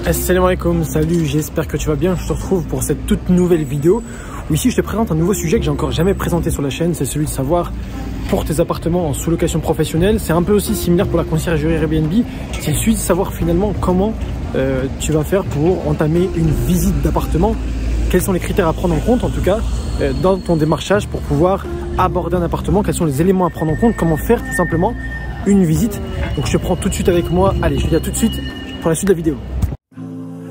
Assalamu alaikum, salut, j'espère que tu vas bien. Je te retrouve pour cette toute nouvelle vidéo où ici je te présente un nouveau sujet que j'ai encore jamais présenté sur la chaîne. C'est celui de savoir pour tes appartements en sous-location professionnelle. C'est un peu aussi similaire pour la conciergerie Airbnb. C'est celui de savoir finalement comment tu vas faire pour entamer une visite d'appartement. Quels sont les critères à prendre en compte en tout cas dans ton démarchage pour pouvoir aborder un appartement. Quels sont les éléments à prendre en compte, comment faire tout simplement une visite. Donc je te prends tout de suite avec moi. Allez, je te dis à tout de suite pour la suite de la vidéo.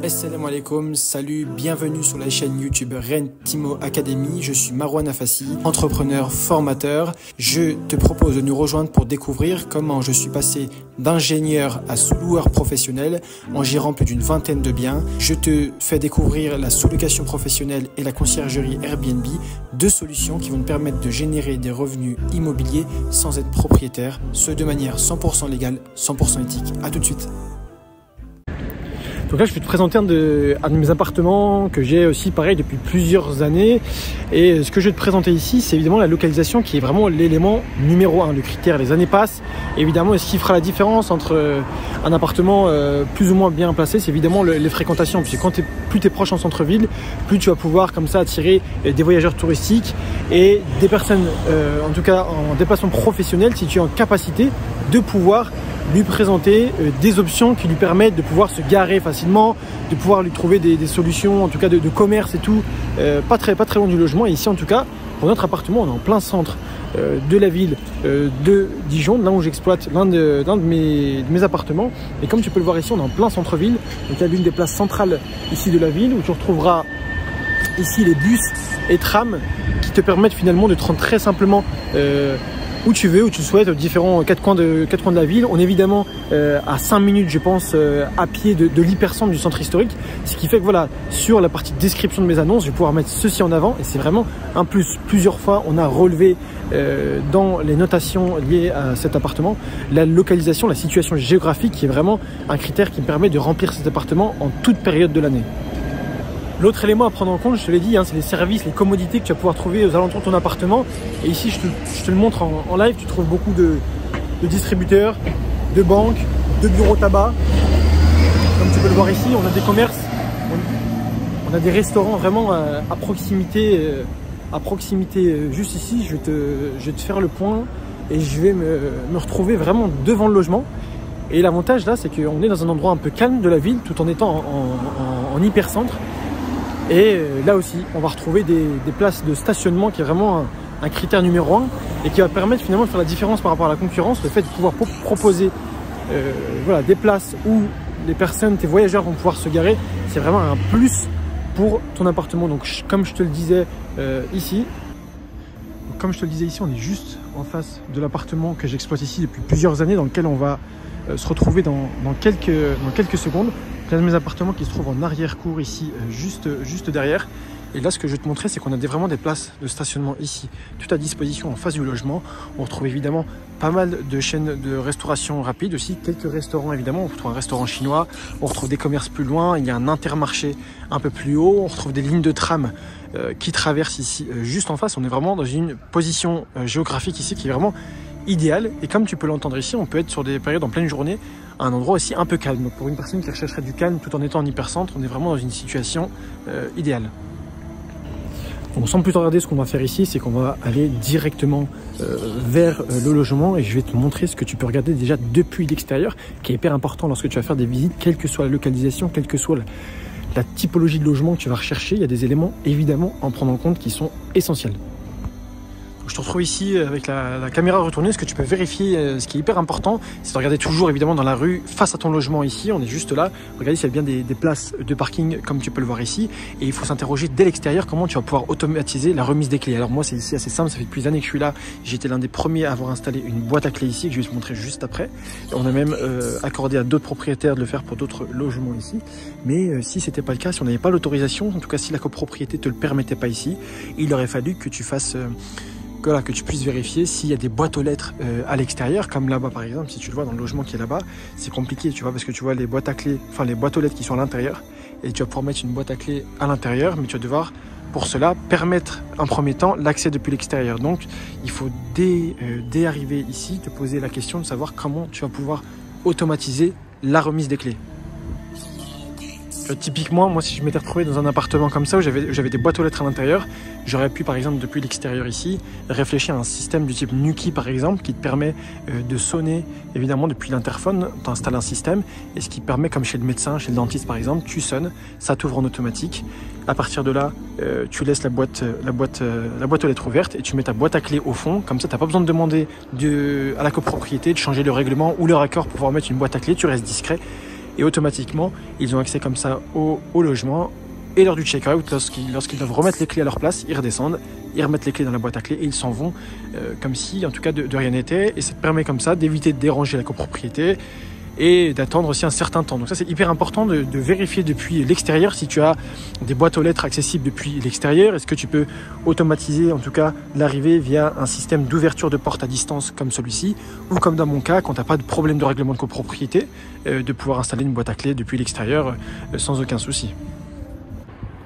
Assalamu alaikum, salut, bienvenue sur la chaîne YouTube Rentimo Academy. Je suis Marwan Afassi, entrepreneur, formateur. Je te propose de nous rejoindre pour découvrir comment je suis passé d'ingénieur à sous-loueur professionnel en gérant plus d'une vingtaine de biens. Je te fais découvrir la sous-location professionnelle et la conciergerie Airbnb, deux solutions qui vont te permettre de générer des revenus immobiliers sans être propriétaire, ce de manière 100% légale, 100% éthique. À tout de suite. Donc là, je vais te présenter un de mes appartements que j'ai aussi pareil depuis plusieurs années. Et ce que je vais te présenter ici, c'est évidemment la localisation qui est vraiment l'élément numéro 1, le critère. Les années passent. Évidemment, ce qui fera la différence entre un appartement plus ou moins bien placé, c'est évidemment les fréquentations. Puisque quand plus tu es proche en centre-ville, plus tu vas pouvoir comme ça attirer des voyageurs touristiques et des personnes, en tout cas en déplacement professionnel, si tu es en capacité de pouvoir lui présenter des options qui lui permettent de pouvoir se garer facilement, de pouvoir lui trouver des solutions en tout cas de commerce et tout, pas très loin du logement. Et ici en tout cas, pour notre appartement, on est en plein centre de la ville de Dijon, là où j'exploite l'un de mes appartements. Et comme tu peux le voir ici, on est en plein centre-ville. Donc il y a l'une des places centrales ici de la ville où tu retrouveras ici les bus et trams qui te permettent finalement de te rendre très simplement où tu veux, où tu souhaites, aux différents quatre coins de la ville. On est évidemment à 5 minutes, je pense, à pied de l'hypercentre du centre historique. Ce qui fait que voilà, sur la partie description de mes annonces, je vais pouvoir mettre ceci en avant. Et c'est vraiment un plus. Plusieurs fois, on a relevé dans les notations liées à cet appartement la localisation, la situation géographique qui est vraiment un critère qui me permet de remplir cet appartement en toute période de l'année. L'autre élément à prendre en compte, je te l'ai dit, c'est les services, les commodités que tu vas pouvoir trouver aux alentours de ton appartement. Et ici, je te le montre en live, tu trouves beaucoup de distributeurs, de banques, de bureaux tabac. Comme tu peux le voir ici, on a des commerces, on a des restaurants vraiment à proximité juste ici. Je vais te faire le point et je vais me retrouver vraiment devant le logement. Et l'avantage là, c'est qu'on est dans un endroit un peu calme de la ville tout en étant en hypercentre. Et là aussi, on va retrouver des places de stationnement qui est vraiment un critère numéro 1 et qui va permettre finalement de faire la différence par rapport à la concurrence. Le fait de pouvoir proposer voilà, des places où les personnes, tes voyageurs vont pouvoir se garer, c'est vraiment un plus pour ton appartement. Donc comme je te le disais ici, on est juste en face de l'appartement que j'exploite ici depuis plusieurs années, dans lequel on va se retrouver dans quelques secondes. C'est un de mes appartements qui se trouve en arrière-cour ici, juste derrière. Et là, ce que je vais te montrer, c'est qu'on a vraiment des places de stationnement ici, tout à disposition en face du logement. On retrouve évidemment pas mal de chaînes de restauration rapide aussi, quelques restaurants évidemment. On retrouve un restaurant chinois, on retrouve des commerces plus loin, il y a un intermarché un peu plus haut, on retrouve des lignes de tram qui traversent ici juste en face. On est vraiment dans une position géographique ici qui est vraiment idéale. Et comme tu peux l'entendre ici, on peut être sur des périodes en pleine journée à un endroit aussi un peu calme. Donc pour une personne qui rechercherait du calme tout en étant en hypercentre, on est vraiment dans une situation idéale. Donc sans plus tarder, ce qu'on va faire ici, c'est qu'on va aller directement vers le logement et je vais te montrer ce que tu peux regarder déjà depuis l'extérieur, qui est hyper important lorsque tu vas faire des visites, quelle que soit la localisation, quelle que soit la typologie de logement que tu vas rechercher. Il y a des éléments évidemment à en prendre en compte qui sont essentiels. Je te retrouve ici avec la caméra retournée. Ce que tu peux vérifier, ce qui est hyper important, c'est de regarder toujours évidemment dans la rue face à ton logement ici. On est juste là. Regardez s'il y a bien des places de parking comme tu peux le voir ici. Et il faut s'interroger dès l'extérieur comment tu vas pouvoir automatiser la remise des clés. Alors moi c'est assez simple, ça fait depuis des années que je suis là. J'étais l'un des premiers à avoir installé une boîte à clés ici que je vais te montrer juste après. On a même accordé à d'autres propriétaires de le faire pour d'autres logements ici. Mais si c'était pas le cas, si on n'avait pas l'autorisation, en tout cas si la copropriété te le permettait pas ici, il aurait fallu que tu fasses que tu puisses vérifier s'il y a des boîtes aux lettres à l'extérieur, comme là-bas par exemple. Si tu le vois dans le logement qui est là-bas, c'est compliqué, tu vois, parce que tu vois les boîtes à clés, enfin les boîtes aux lettres qui sont à l'intérieur, et tu vas pouvoir mettre une boîte à clés à l'intérieur, mais tu vas devoir pour cela permettre en premier temps l'accès depuis l'extérieur. Donc il faut dès arriver ici te poser la question de savoir comment tu vas pouvoir automatiser la remise des clés. Typiquement, moi, si je m'étais retrouvé dans un appartement comme ça où j'avais des boîtes aux lettres à l'intérieur, j'aurais pu, par exemple, depuis l'extérieur ici, réfléchir à un système du type Nuki, par exemple, qui te permet de sonner, évidemment, depuis l'interphone. Tu installes un système et ce qui permet, comme chez le médecin, chez le dentiste, par exemple, tu sonnes, ça t'ouvre en automatique. À partir de là, tu laisses la boîte aux lettres ouverte et tu mets ta boîte à clé au fond. Comme ça, tu n'as pas besoin de demander à la copropriété de changer le règlement ou leur accord pour pouvoir mettre une boîte à clé. Tu restes discret. Et automatiquement, ils ont accès comme ça au logement. Et lors du check-out, lorsqu'ils doivent remettre les clés à leur place, ils redescendent, ils remettent les clés dans la boîte à clés et ils s'en vont comme si, en tout cas, de rien n'était. Et ça te permet comme ça d'éviter de déranger la copropriété et d'attendre aussi un certain temps. Donc ça, c'est hyper important de vérifier depuis l'extérieur si tu as des boîtes aux lettres accessibles depuis l'extérieur. Est-ce que tu peux automatiser, en tout cas, l'arrivée via un système d'ouverture de porte à distance comme celui-ci, ou comme dans mon cas, quand tu n'as pas de problème de règlement de copropriété, de pouvoir installer une boîte à clés depuis l'extérieur sans aucun souci.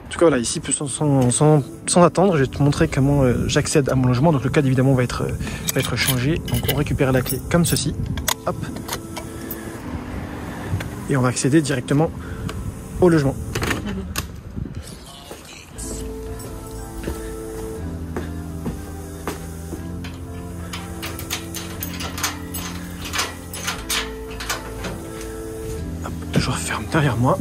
En tout cas, voilà, ici, sans attendre, je vais te montrer comment j'accède à mon logement. Donc le cadre, évidemment, va être changé. Donc on récupère la clé comme ceci. Hop. Et on va accéder directement au logement. Hop, je referme derrière moi.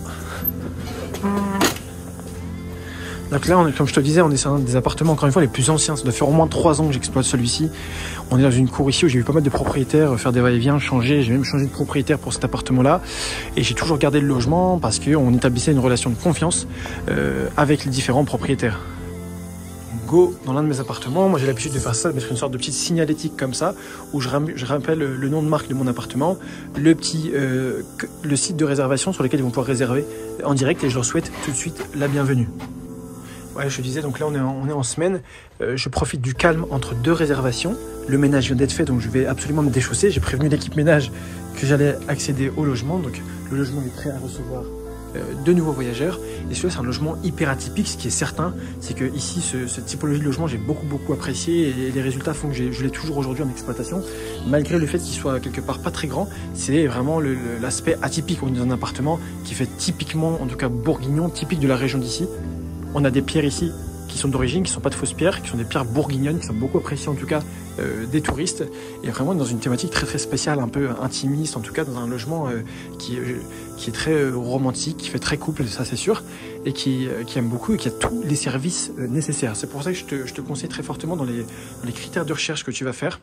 Donc là, comme je te disais, on est sur un des appartements, encore une fois, les plus anciens. Ça doit faire au moins 3 ans que j'exploite celui-ci. On est dans une cour ici où j'ai vu pas mal de propriétaires faire des va-et-vient, changer. J'ai même changé de propriétaire pour cet appartement-là. Et j'ai toujours gardé le logement parce qu'on établissait une relation de confiance avec les différents propriétaires. Go dans l'un de mes appartements. Moi, j'ai l'habitude de faire ça, de mettre une sorte de petite signalétique comme ça, où je rappelle le nom de marque de mon appartement, le site de réservation sur lequel ils vont pouvoir réserver en direct et je leur souhaite tout de suite la bienvenue. Ouais, je disais, donc là on est en semaine, je profite du calme entre 2 réservations. Le ménage vient d'être fait, donc je vais absolument me déchausser. J'ai prévenu l'équipe ménage que j'allais accéder au logement, donc le logement est prêt à recevoir 2 nouveaux voyageurs. Et celui-là, c'est un logement hyper atypique. Ce qui est certain, c'est que ici, cette typologie de logement, j'ai beaucoup apprécié et les résultats font que je l'ai toujours aujourd'hui en exploitation. Malgré le fait qu'il soit quelque part pas très grand, c'est vraiment l'aspect atypique. On est dans un appartement qui fait typiquement, en tout cas bourguignon, typique de la région d'ici. On a des pierres ici qui sont d'origine, qui ne sont pas de fausses pierres, qui sont des pierres bourguignonnes, qui sont beaucoup appréciées en tout cas des touristes. Et vraiment dans une thématique très spéciale, un peu intimiste, en tout cas dans un logement qui est très romantique, qui fait très couple, ça c'est sûr, et qui aime beaucoup et qui a tous les services nécessaires. C'est pour ça que je te conseille très fortement dans les critères de recherche que tu vas faire.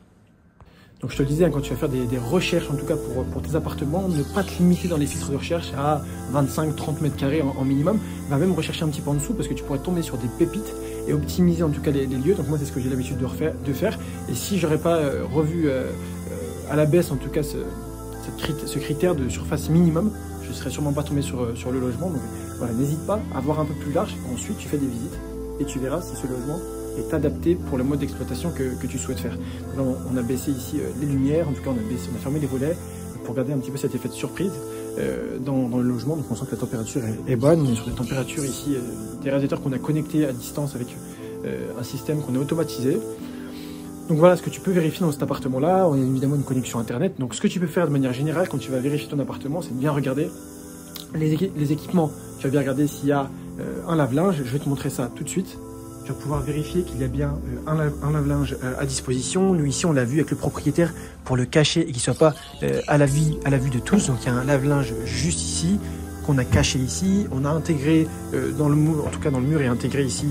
Donc je te le disais, quand tu vas faire des recherches, en tout cas pour tes appartements, ne pas te limiter dans les filtres de recherche à 25-30 mètres carrés en minimum. Va même rechercher un petit peu en dessous parce que tu pourrais tomber sur des pépites et optimiser en tout cas les lieux. Donc moi c'est ce que j'ai l'habitude de faire. Et si j'aurais pas revu à la baisse en tout cas ce critère de surface minimum, je serais sûrement pas tombé sur le logement. Donc voilà, n'hésite pas à voir un peu plus large. Ensuite tu fais des visites et tu verras si ce logement est adapté pour le mode d'exploitation que tu souhaites faire. Là, on a baissé ici les lumières, en tout cas on a fermé les volets pour garder un petit peu cet effet de surprise dans le logement. Donc on sent que la température est bonne. On est sur des températures ici, des radiateurs qu'on a connectés à distance avec un système qu'on a automatisé. Donc voilà ce que tu peux vérifier dans cet appartement-là. On a évidemment une connexion internet. Donc ce que tu peux faire de manière générale quand tu vas vérifier ton appartement, c'est de bien regarder les équipements. Tu vas bien regarder s'il y a un lave-linge. Je vais te montrer ça tout de suite. Tu vas pouvoir vérifier qu'il y a bien un lave-linge à disposition. Nous ici on l'a vu avec le propriétaire pour le cacher et qu'il ne soit pas à la vue de tous. Donc il y a un lave-linge juste ici qu'on a caché ici. On a intégré dans le mur, en tout cas dans le mur est intégré ici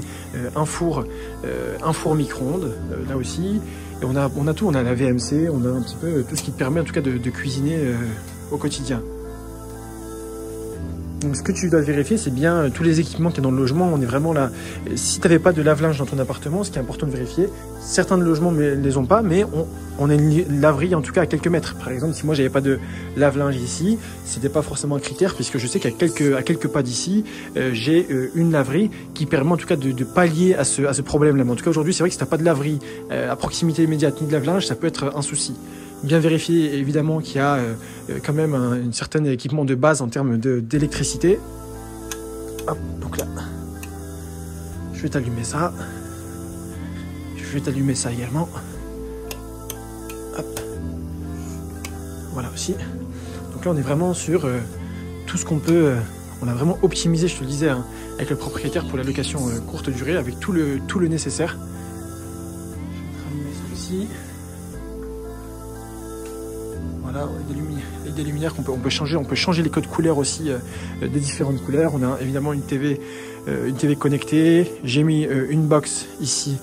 un four micro-ondes là aussi. Et on a tout, on a la VMC, on a un petit peu tout ce qui te permet en tout cas de cuisiner au quotidien. Donc ce que tu dois vérifier, c'est bien tous les équipements qu'il y a dans le logement. On est vraiment là. Si tu n'avais pas de lave-linge dans ton appartement, ce qui est important de vérifier, certains logements ne les ont pas, mais on a une laverie en tout cas à quelques mètres. Par exemple, si moi j'avais pas de lave-linge ici, c'était pas forcément un critère puisque je sais qu'à quelques pas d'ici, j'ai une laverie qui permet en tout cas de pallier à ce problème-là. Mais en tout cas aujourd'hui, c'est vrai que si tu n'as pas de laverie à proximité immédiate ni de lave-linge, ça peut être un souci. Bien vérifier évidemment qu'il y a quand même un certain équipement de base en termes d'électricité. Hop, donc là, je vais t'allumer ça. Je vais t'allumer ça également. Hop, voilà aussi. Donc là, on est vraiment sur tout ce qu'on peut, On a vraiment optimisé, je te le disais, hein, avec le propriétaire pour la location courte durée, avec tout le nécessaire. Je vais rallumer celui-ci. Voilà, avec des luminaires qu'on peut changer. On peut changer les codes couleurs aussi des différentes couleurs. On a évidemment une TV connectée. J'ai mis une box ici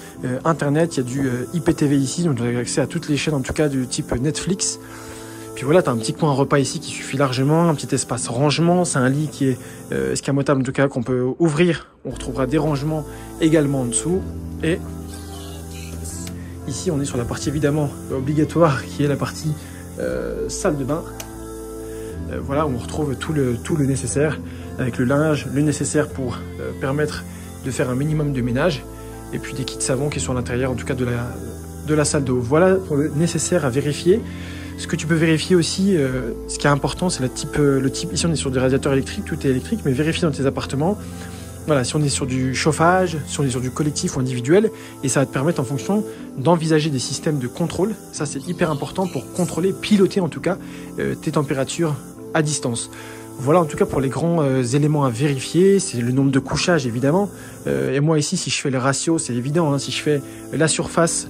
internet. Il y a du IPTV ici, donc vous avez accès à toutes les chaînes en tout cas du type Netflix. Puis voilà, tu as un petit coin repas ici qui suffit largement, un petit espace rangement. C'est un lit qui est escamotable en tout cas, qu'on peut ouvrir. On retrouvera des rangements également en dessous. Et ici, on est sur la partie évidemment obligatoire qui est la partie salle de bain. Voilà, on retrouve tout le nécessaire avec le linge, le nécessaire pour permettre de faire un minimum de ménage, et puis des kits savons qui sont à l'intérieur en tout cas de la salle d'eau. Voilà pour le nécessaire à vérifier. Ce que tu peux vérifier aussi, ce qui est important, c'est le type. Ici on est sur des radiateurs électriques, tout est électrique, mais vérifie dans tes appartements. Voilà, si on est sur du chauffage, si on est sur du collectif ou individuel, et ça va te permettre en fonction d'envisager des systèmes de contrôle. Ça, c'est hyper important pour contrôler, piloter en tout cas tes températures à distance. Voilà en tout cas pour les grands éléments à vérifier. C'est le nombre de couchages évidemment. Et moi ici, si je fais le ratio, c'est évident. Hein, si je fais la surface,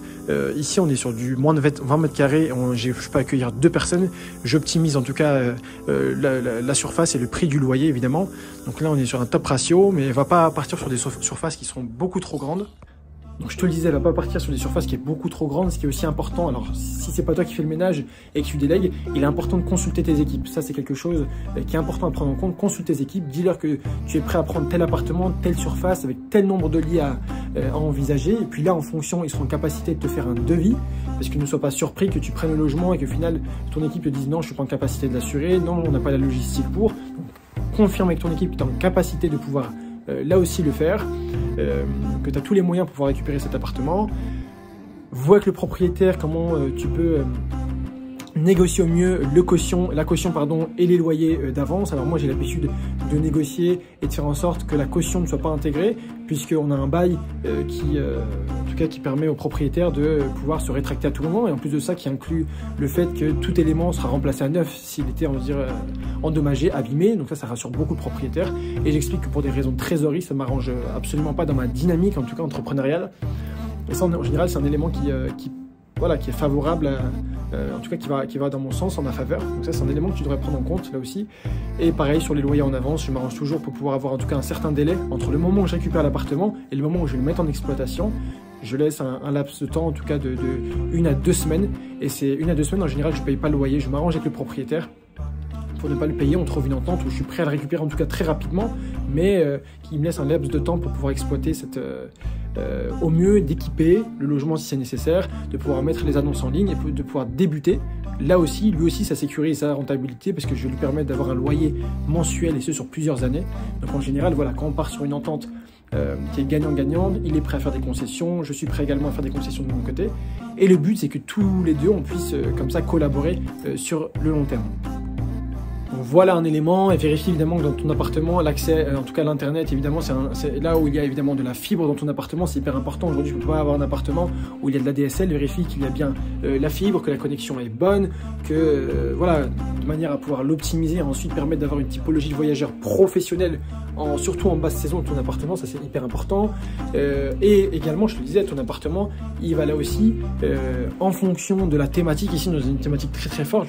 ici on est sur du moins de 20 mètres carrés. Je peux accueillir 2 personnes. J'optimise en tout cas la surface et le prix du loyer évidemment. Donc là on est sur un top ratio, mais va pas partir sur des surfaces qui seront beaucoup trop grandes. Donc je te le disais, elle va pas partir sur des surfaces qui est beaucoup trop grande. Ce qui est aussi important, alors si c'est pas toi qui fais le ménage et que tu délègues, il est important de consulter tes équipes. Ça c'est quelque chose qui est important à prendre en compte. Consulte tes équipes, dis-leur que tu es prêt à prendre tel appartement, telle surface, avec tel nombre de lits à envisager. Et puis là en fonction, ils seront en capacité de te faire un devis. Parce que ne sois pas surpris que tu prennes le logement et que au final ton équipe te dise non, je suis pas en capacité de l'assurer, non, on n'a pas la logistique pour. Donc, confirme avec ton équipe que tu es en capacité de pouvoir là aussi le faire. Que tu as tous les moyens pour pouvoir récupérer cet appartement. Vois avec le propriétaire comment tu peux négocier au mieux la caution et les loyers d'avance. Alors moi j'ai l'habitude de négocier et de faire en sorte que la caution ne soit pas intégrée, puisqu'on a un bail qui permet au propriétaire de pouvoir se rétracter à tout moment, et en plus de ça qui inclut le fait que tout élément sera remplacé à neuf s'il était endommagé, abîmé. Donc ça rassure beaucoup le propriétaire, et j'explique que pour des raisons de trésorerie ça m'arrange absolument pas dans ma dynamique en tout cas entrepreneuriale. Et ça en général c'est un élément qui est favorable, en tout cas qui va dans mon sens, en ma faveur. Donc ça c'est un élément que tu devrais prendre en compte là aussi. Et pareil sur les loyers en avance, je m'arrange toujours pour pouvoir avoir en tout cas un certain délai entre le moment où je récupère l'appartement et le moment où je vais le mettre en exploitation. Je laisse un laps de temps en tout cas de 1 à 2 semaines. Et c'est 1 à 2 semaines en général je ne paye pas le loyer, je m'arrange avec le propriétaire. Pour ne pas le payer, on trouve une entente où je suis prêt à le récupérer en tout cas très rapidement, mais qui me laisse un laps de temps pour pouvoir exploiter au mieux, d'équiper le logement si c'est nécessaire, de pouvoir mettre les annonces en ligne et de pouvoir débuter. Là aussi, lui aussi, ça sécurise sa rentabilité parce que je vais lui permettre d'avoir un loyer mensuel et ce sur plusieurs années. Donc en général, voilà, quand on part sur une entente qui est gagnant-gagnant, il est prêt à faire des concessions, je suis prêt également à faire des concessions de mon côté. Et le but, c'est que tous les deux, on puisse comme ça collaborer sur le long terme. Donc voilà un élément, et vérifie évidemment que dans ton appartement, l'accès, en tout cas l'internet, évidemment, c'est là où il y a évidemment de la fibre dans ton appartement, c'est hyper important. Aujourd'hui, je ne peux pas avoir un appartement où il y a de la DSL, vérifie qu'il y a bien la fibre, que la connexion est bonne, que voilà, de manière à pouvoir l'optimiser et ensuite permettre d'avoir une typologie de voyageurs professionnels, surtout en basse saison de ton appartement, ça c'est hyper important. Et également, je te le disais, ton appartement, il va là aussi, en fonction de la thématique, ici dans une thématique très très forte,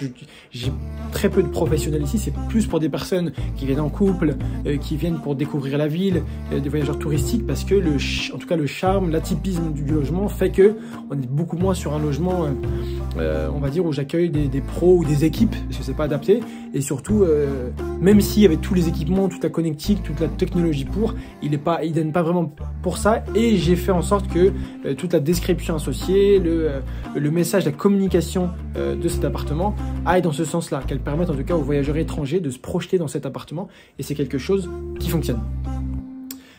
j'ai très peu de professionnels ici, c'est plus pour des personnes qui viennent en couple, qui viennent pour découvrir la ville, des voyageurs touristiques, parce que en tout cas le charme, l'atypisme du logement fait que on est beaucoup moins sur un logement, on va dire, où j'accueille des pros ou des équipes, parce que c'est pas adapté, et surtout, même si avec tous les équipements, toute la connectique, toute la technologie il donne pas vraiment pour ça, et j'ai fait en sorte que toute la description associée, le message, la communication de cet appartement aille dans ce sens-là, qu'elle permette en tout cas aux voyageurs étrangers de se projeter dans cet appartement, et c'est quelque chose qui fonctionne.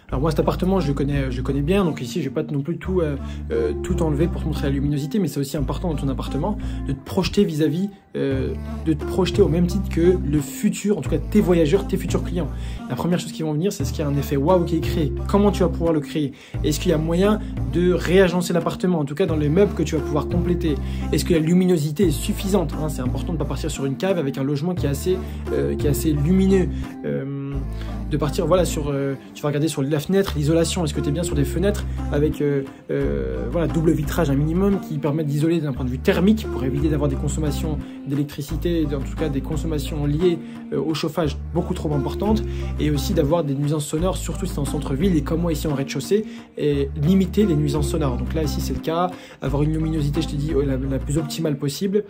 Alors moi cet appartement je le connais bien, donc ici je vais pas non plus tout enlever pour te montrer la luminosité, mais c'est aussi important dans ton appartement de te projeter de te projeter au même titre que le futur, en tout cas tes voyageurs, tes futurs clients. La première chose qui vont venir, c'est ce qu'il y a un effet waouh qui est créé. Comment tu vas pouvoir le créer? Est-ce qu'il y a moyen de réagencer l'appartement, en tout cas dans les meubles que tu vas pouvoir compléter? Est-ce que la luminosité est suffisante? C'est important de ne pas partir sur une cave avec un logement qui est assez lumineux. de partir voilà, tu vas regarder sur la fenêtre, l'isolation, est-ce que tu es bien sur des fenêtres avec voilà, double vitrage un minimum qui permettent d'isoler d'un point de vue thermique pour éviter d'avoir des consommations d'électricité, en tout cas des consommations liées au chauffage beaucoup trop importantes, et aussi d'avoir des nuisances sonores, surtout si c'est en centre-ville et comme moi ici en rez-de-chaussée, et limiter les nuisances sonores. Donc là ici c'est le cas, avoir une luminosité, je te dis, la plus optimale possible.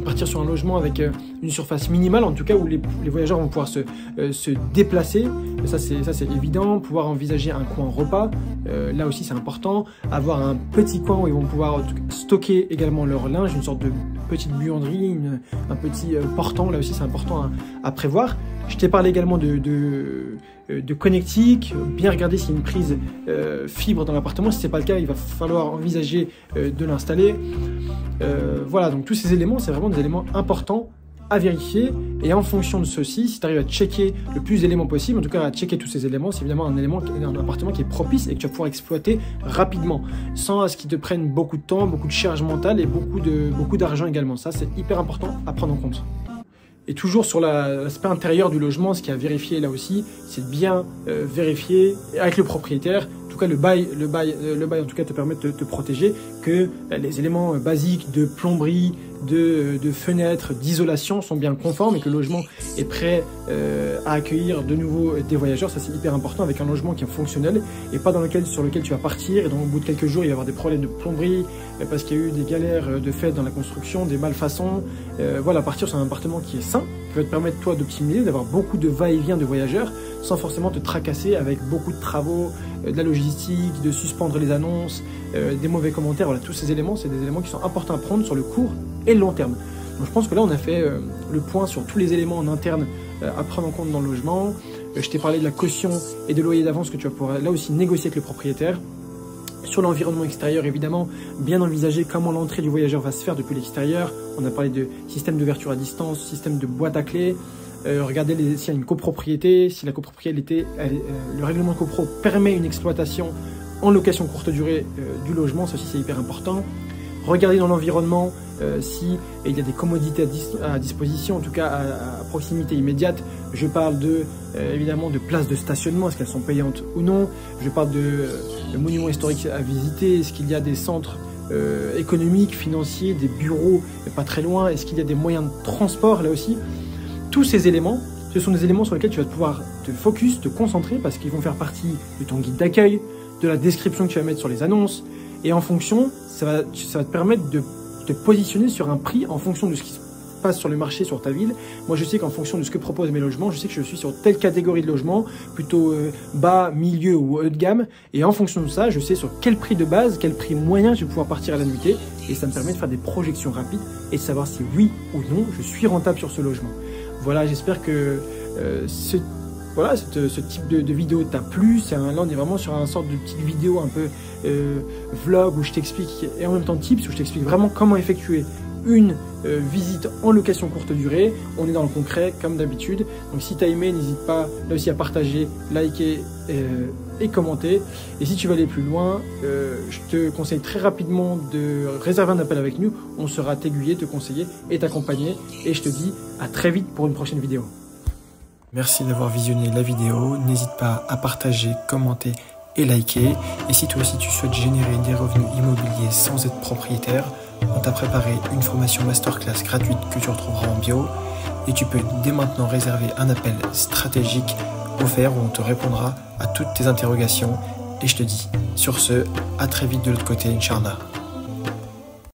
Partir sur un logement avec une surface minimale, en tout cas où les voyageurs vont pouvoir se déplacer, ça c'est évident, pouvoir envisager un coin repas, là aussi c'est important, avoir un petit coin où ils vont pouvoir stocker également leur linge, une sorte de petite buanderie, un petit portant, là aussi c'est important à prévoir. Je t'ai parlé également de connectique, bien regarder s'il y a une prise fibre dans l'appartement. Si ce n'est pas le cas, il va falloir envisager de l'installer. Voilà, donc tous ces éléments, c'est vraiment des éléments importants à vérifier. Et en fonction de ceci, si tu arrives à checker le plus d'éléments possible, en tout cas à checker tous ces éléments, c'est évidemment un appartement qui est propice et que tu vas pouvoir exploiter rapidement, sans à ce qu'il te prenne beaucoup de temps, beaucoup de charge mentale et beaucoup d'argent également. Ça, c'est hyper important à prendre en compte. Et toujours sur l'aspect intérieur du logement, ce qu'il y a à vérifier là aussi, c'est de bien vérifier avec le propriétaire. En tout cas, le bail en tout cas te permet de te protéger, que les éléments basiques de plomberie, de fenêtres, d'isolation sont bien conformes et que le logement est prêt à accueillir de nouveau des voyageurs. Ça c'est hyper important, avec un logement qui est fonctionnel et pas sur lequel tu vas partir et donc au bout de quelques jours il va y avoir des problèmes de plomberie parce qu'il y a eu des galères de fait dans la construction, des malfaçons. Voilà, partir sur un appartement qui est sain, qui va te permettre toi d'optimiser, d'avoir beaucoup de va-et-vient de voyageurs sans forcément te tracasser avec beaucoup de travaux, de la logistique, de suspendre les annonces, des mauvais commentaires. Voilà, tous ces éléments, c'est des éléments qui sont importants à prendre sur le court et le long terme. Donc je pense que là on a fait le point sur tous les éléments en interne à prendre en compte dans le logement. Je t'ai parlé de la caution et de loyer d'avance que tu vas pouvoir là aussi négocier avec le propriétaire. Sur l'environnement extérieur, évidemment, bien envisager comment l'entrée du voyageur va se faire depuis l'extérieur. On a parlé de système d'ouverture à distance, système de boîte à clés. Regardez s'il y a une copropriété, si la copropriété, le règlement de copro permet une exploitation en location courte durée du logement, ça aussi c'est hyper important. Regardez dans l'environnement si il y a des commodités à disposition, en tout cas à proximité immédiate. Je parle évidemment de places de stationnement, est-ce qu'elles sont payantes ou non. Je parle de monuments historiques à visiter, est-ce qu'il y a des centres économiques, financiers, des bureaux pas très loin, est-ce qu'il y a des moyens de transport là aussi. Tous ces éléments, ce sont des éléments sur lesquels tu vas pouvoir te focus, te concentrer parce qu'ils vont faire partie de ton guide d'accueil, de la description que tu vas mettre sur les annonces. Et en fonction, ça va te permettre de te positionner sur un prix en fonction de ce qui se passe sur le marché, sur ta ville. Moi, je sais qu'en fonction de ce que proposent mes logements, je sais que je suis sur telle catégorie de logement, plutôt bas, milieu ou haut de gamme. Et en fonction de ça, je sais sur quel prix de base, quel prix moyen je vais pouvoir partir à la nuitée. Et ça me permet de faire des projections rapides et de savoir si oui ou non je suis rentable sur ce logement. Voilà, j'espère que ce type de vidéo t'a plu. Là, on est vraiment sur une sorte de petite vidéo un peu vlog où je t'explique, et en même temps tips, où je t'explique vraiment comment effectuer une visite en location courte durée. On est dans le concret comme d'habitude. Donc si tu as aimé, n'hésite pas là aussi à partager, liker et commenter. Et si tu veux aller plus loin, je te conseille très rapidement de réserver un appel avec nous. On sera t'aiguiller, te conseiller et t'accompagner. Et je te dis à très vite pour une prochaine vidéo. Merci d'avoir visionné la vidéo. N'hésite pas à partager, commenter et liker. Et si toi aussi tu souhaites générer des revenus immobiliers sans être propriétaire, on t'a préparé une formation masterclass gratuite que tu retrouveras en bio. Et tu peux dès maintenant réserver un appel stratégique offert où on te répondra à toutes tes interrogations. Et je te dis sur ce, à très vite de l'autre côté, Inch'Allah.